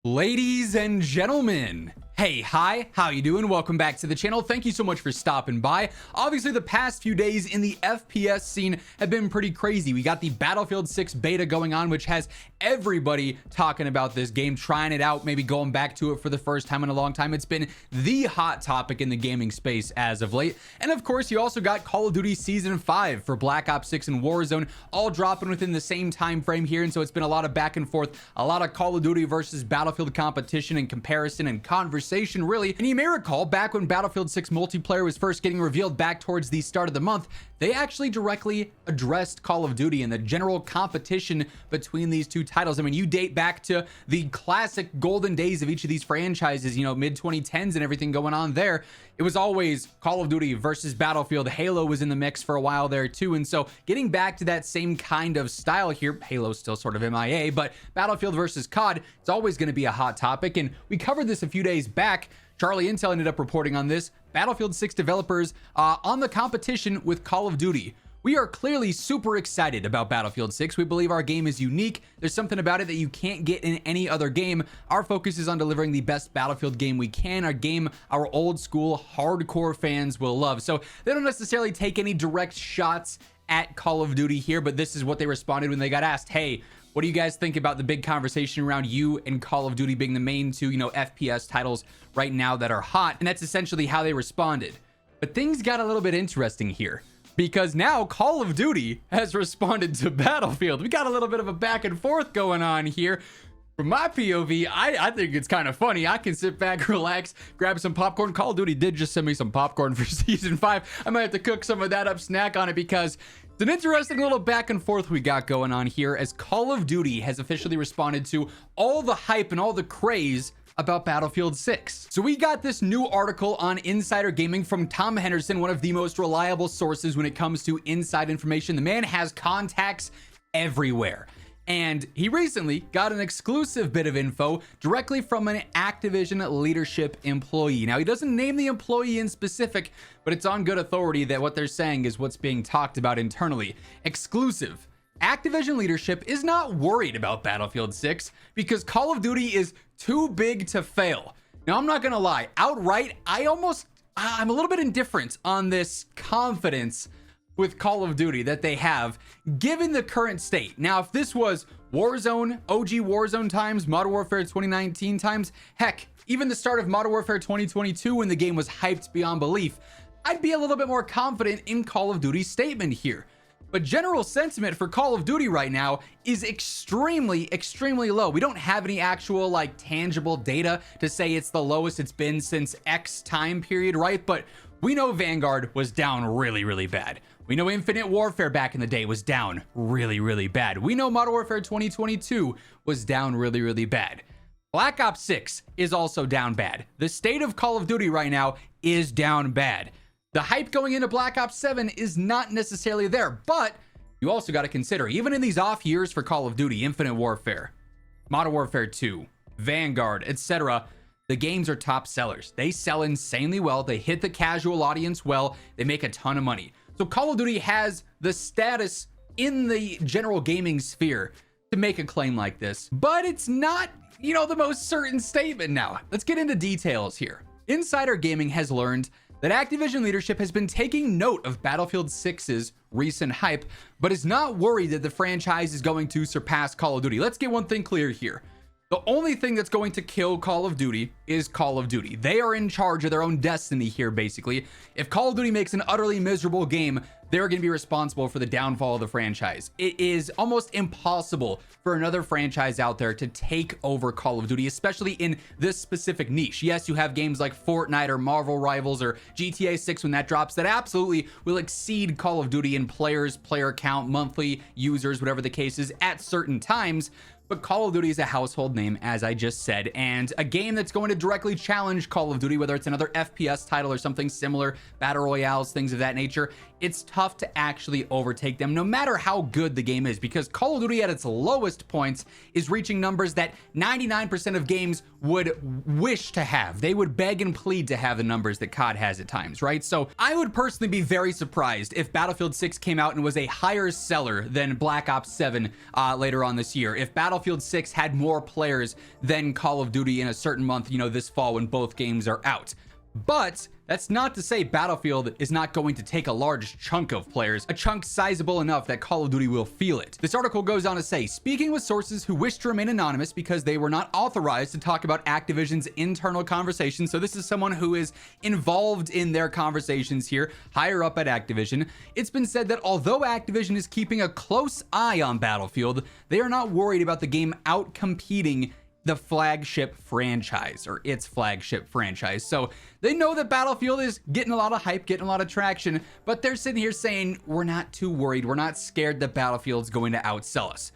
Ladies and gentlemen, hey, hi, how you doing? Welcome back to the channel. Thank you so much for stopping by. Obviously, the past few days in the FPS scene have been pretty crazy. We got the Battlefield 6 beta going on, which has everybody talking about this game, trying it out, maybe going back to it for the first time in a long time. It's been the hot topic in the gaming space as of late. And of course, you also got Call of Duty Season 5 for Black Ops 6 and Warzone, all dropping within the same time frame here. And so it's been a lot of back and forth, a lot of Call of Duty versus Battlefield competition and comparison and conversation, really. And you may recall back when Battlefield 6 multiplayer was first getting revealed back towards the start of the month, they actually directly addressed Call of Duty and the general competition between these two titles. I mean, you date back to the classic golden days of each of these franchises, you know, mid 2010s and everything going on there. It was always Call of Duty versus Battlefield. Halo was in the mix for a while there too. And so getting back to that same kind of style here, Halo's still sort of MIA, but Battlefield versus COD, it's always going to be a hot topic. And we covered this a few days back. Charlie Intel ended up reporting on this. Battlefield 6 developers on the competition with Call of Duty. We are clearly super excited about Battlefield 6. We believe our game is unique. There's something about it that you can't get in any other game. Our focus is on delivering the best Battlefield game we can, a game our old school hardcore fans will love. So they don't necessarily take any direct shots at Call of Duty here, but this is what they responded when they got asked, hey, what do you guys think about the big conversation around you and Call of Duty being the main two, FPS titles right now that are hot? And that's essentially how they responded. But things got a little bit interesting here, because now Call of Duty has responded to Battlefield. We got a little bit of a back and forth going on here. From my POV, I think it's kind of funny. I can sit back, relax, grab some popcorn. Call of Duty did just send me some popcorn for Season 5. I might have to cook some of that up, snack on it, because it's an interesting little back and forth we got going on here as Call of Duty has officially responded to all the hype and all the craze about Battlefield 6. So we got this new article on Insider Gaming from Tom Henderson, one of the most reliable sources when it comes to inside information. The man has contacts everywhere. And he recently got an exclusive bit of info directly from an Activision leadership employee. Now, he doesn't name the employee in specific, but it's on good authority that what they're saying is what's being talked about internally. Exclusive. Activision leadership is not worried about Battlefield 6 because Call of Duty is too big to fail. Now, I'm not going to lie. Outright, I'm a little bit indifferent on this confidence with Call of Duty that they have, given the current state. Now, if this was Warzone, OG Warzone times, Modern Warfare 2019 times, heck, even the start of Modern Warfare 2022 when the game was hyped beyond belief, I'd be a little bit more confident in Call of Duty's statement here. But general sentiment for Call of Duty right now is extremely low. We don't have any actual tangible data to say it's the lowest it's been since X time period, right? But we know Vanguard was down really bad. We know Infinite Warfare back in the day was down really bad. We know Modern Warfare 2022 was down really bad. Black Ops 6 is also down bad. The state of Call of Duty right now is down bad. The hype going into Black Ops 7 is not necessarily there, but you also got to consider, even in these off years for Call of Duty, Infinite Warfare, Modern Warfare 2, Vanguard, etc., the games are top sellers. They sell insanely well. They hit the casual audience well. They make a ton of money. So Call of Duty has the status in the general gaming sphere to make a claim like this, but it's not, the most certain statement now. Let's get into details here. Insider Gaming has learned that Activision leadership has been taking note of Battlefield 6's recent hype, but is not worried that the franchise is going to surpass Call of Duty. Let's get one thing clear here. The only thing that's going to kill Call of Duty is Call of Duty. They are in charge of their own destiny here, basically. If Call of Duty makes an utterly miserable game, they're going to be responsible for the downfall of the franchise. It is almost impossible for another franchise out there to take over Call of Duty, especially in this specific niche. Yes, you have games like Fortnite or Marvel Rivals or GTA 6 when that drops that absolutely will exceed Call of Duty in players, player count, monthly users, whatever the case is at certain times. But Call of Duty is a household name, as I just said, and a game that's going to directly challenge Call of Duty, whether it's another FPS title or something similar, battle royales, things of that nature. It's tough to actually overtake them, no matter how good the game is, because Call of Duty at its lowest points is reaching numbers that 99% of games would wish to have. They would beg and plead to have the numbers that COD has at times, right? So I would personally be very surprised if Battlefield 6 came out and was a higher seller than Black Ops 7 later on this year. If Battlefield Battlefield 6 had more players than Call of Duty in a certain month, you know, this fall when both games are out. But that's not to say Battlefield is not going to take a large chunk of players, a chunk sizable enough that Call of Duty will feel it. This article goes on to say, speaking with sources who wish to remain anonymous because they were not authorized to talk about Activision's internal conversations. So this is someone who is involved in their conversations here, higher up at Activision. It's been said that although Activision is keeping a close eye on Battlefield, they are not worried about the game out-competing the flagship franchise, or its flagship franchise. So they know that Battlefield is getting a lot of hype, getting a lot of traction, but they're sitting here saying, we're not too worried. We're not scared that Battlefield's going to outsell us.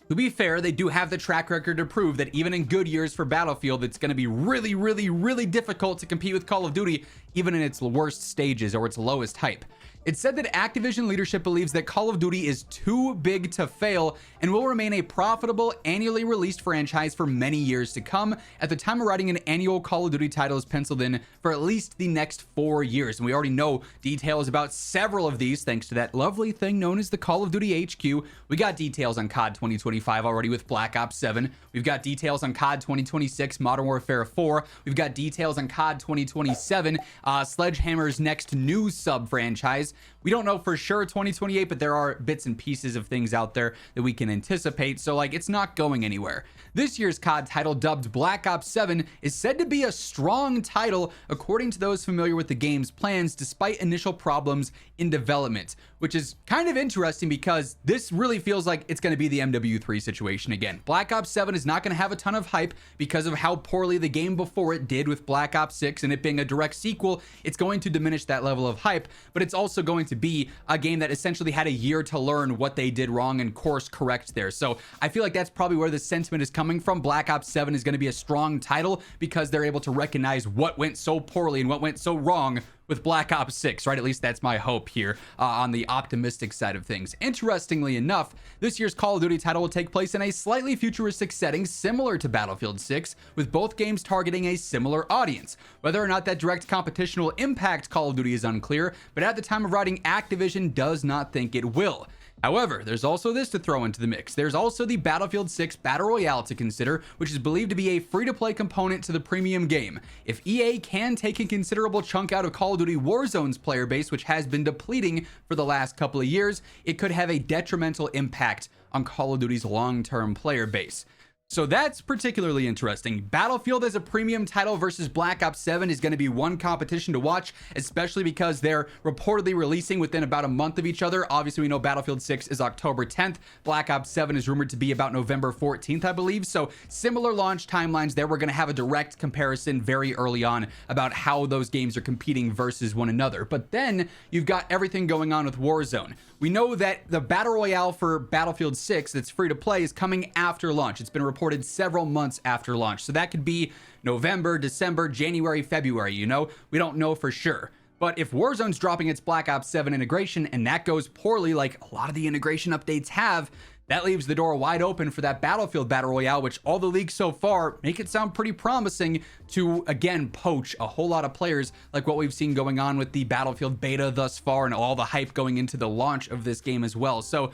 To be fair, they do have the track record to prove that even in good years for Battlefield, it's going to be really, really, really difficult to compete with Call of Duty, even in its worst stages or its lowest hype. It's said that Activision leadership believes that Call of Duty is too big to fail and will remain a profitable, annually released franchise for many years to come. At the time of writing, an annual Call of Duty title is penciled in for at least the next 4 years. And we already know details about several of these thanks to that lovely thing known as the Call of Duty HQ. We got details on COD 2025 already with Black Ops 7. We've got details on COD 2026, Modern Warfare 4. We've got details on COD 2027, Sledgehammer's next new sub-franchise. We don't know for sure 2028, but there are bits and pieces of things out there that we can anticipate. So like, it's not going anywhere. This year's COD title, dubbed Black Ops 7, is said to be a strong title according to those familiar with the game's plans, despite initial problems in development, which is kind of interesting because this really feels like it's going to be the MW3 situation again. Black Ops 7 is not going to have a ton of hype because of how poorly the game before it did with Black Ops 6, and it being a direct sequel, it's going to diminish that level of hype, but it's also going to be a game that essentially had a year to learn what they did wrong and course correct there. So I feel like that's probably where the sentiment is coming from. Black Ops 7 is going to be a strong title because they're able to recognize what went so poorly and what went so wrong with Black Ops 6, right? At least that's my hope here on the optimistic side of things. Interestingly enough, this year's Call of Duty title will take place in a slightly futuristic setting similar to Battlefield 6, with both games targeting a similar audience. Whether or not that direct competition will impact Call of Duty is unclear, but at the time of writing, Activision does not think it will. However, there's also this to throw into the mix. There's also the Battlefield 6 Battle Royale to consider, which is believed to be a free-to-play component to the premium game. If EA can take a considerable chunk out of Call of Duty Warzone's player base, which has been depleting for the last couple of years, it could have a detrimental impact on Call of Duty's long-term player base. So that's particularly interesting. Battlefield as a premium title versus Black Ops 7 is going to be one competition to watch, especially because they're reportedly releasing within about a month of each other. Obviously, we know Battlefield 6 is October 10th. Black Ops 7 is rumored to be about November 14th, I believe. So similar launch timelines there. We're going to have a direct comparison very early on about how those games are competing versus one another. But then you've got everything going on with Warzone. We know that the Battle Royale for Battlefield 6 that's free to play is coming after launch. It's been reported several months after launch. So that could be November, December, January, February, you know? We don't know for sure. But if Warzone's dropping its Black Ops 7 integration and that goes poorly, like a lot of the integration updates have, that leaves the door wide open for that Battlefield Battle Royale, which all the leaks so far make it sound pretty promising to, again, poach a whole lot of players like what we've seen going on with the Battlefield beta thus far and all the hype going into the launch of this game as well. So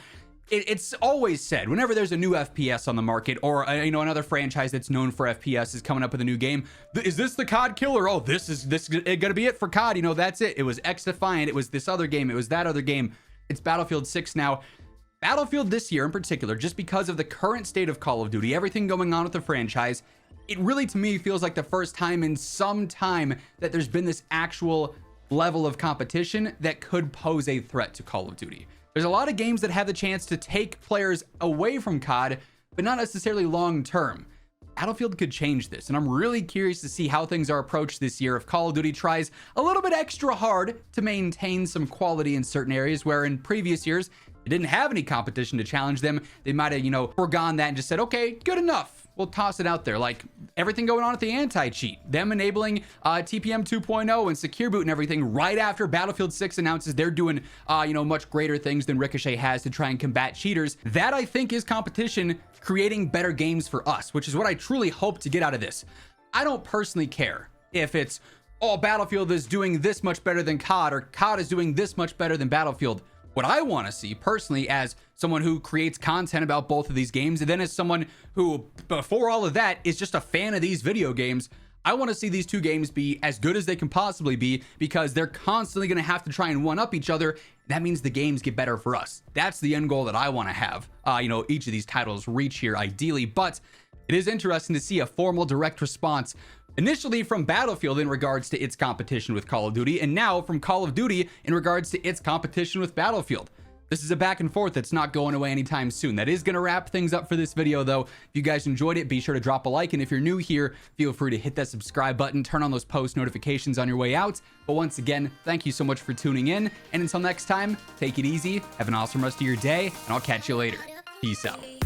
it's always said whenever there's a new FPS on the market, or you know, another franchise that's known for FPS is coming up with a new game, is this the COD killer? Oh, this is gonna be it for COD. You know, that's it. It was X Defiant, it was this other game, it was that other game. It's Battlefield 6 now. Battlefield this year in particular, just because of the current state of Call of Duty, everything going on with the franchise, it really to me feels like the first time in some time that there's been this actual level of competition that could pose a threat to Call of Duty. There's a lot of games that have the chance to take players away from COD, but not necessarily long term. Battlefield could change this, and I'm really curious to see how things are approached this year if Call of Duty tries a little bit extra hard to maintain some quality in certain areas where in previous years they didn't have any competition to challenge them. They might have, you know, forgone that and just said, okay, good enough. We'll toss it out there. Like everything going on with the anti-cheat, them enabling TPM 2.0 and secure boot and everything right after Battlefield 6 announces they're doing, you know, much greater things than Ricochet has to try and combat cheaters. That I think is competition creating better games for us, which is what I truly hope to get out of this. I don't personally care if it's, oh, Battlefield is doing this much better than COD, or COD is doing this much better than Battlefield. what I want to see personally, as someone who creates content about both of these games, and then as someone who, before all of that, is just a fan of these video games, I want to see these two games be as good as they can possibly be, because they're constantly going to have to try and one up each other. That means the games get better for us. That's the end goal that I want to have, each of these titles reach here ideally. But it is interesting to see a formal direct response initially from Battlefield in regards to its competition with Call of Duty, and now from Call of Duty in regards to its competition with Battlefield. This is a back and forth that's not going away anytime soon. That is going to wrap things up for this video, though. If you guys enjoyed it, be sure to drop a like. And if you're new here, feel free to hit that subscribe button, turn on those post notifications on your way out. But once again, thank you so much for tuning in. And until next time, take it easy, have an awesome rest of your day, and I'll catch you later. Peace out.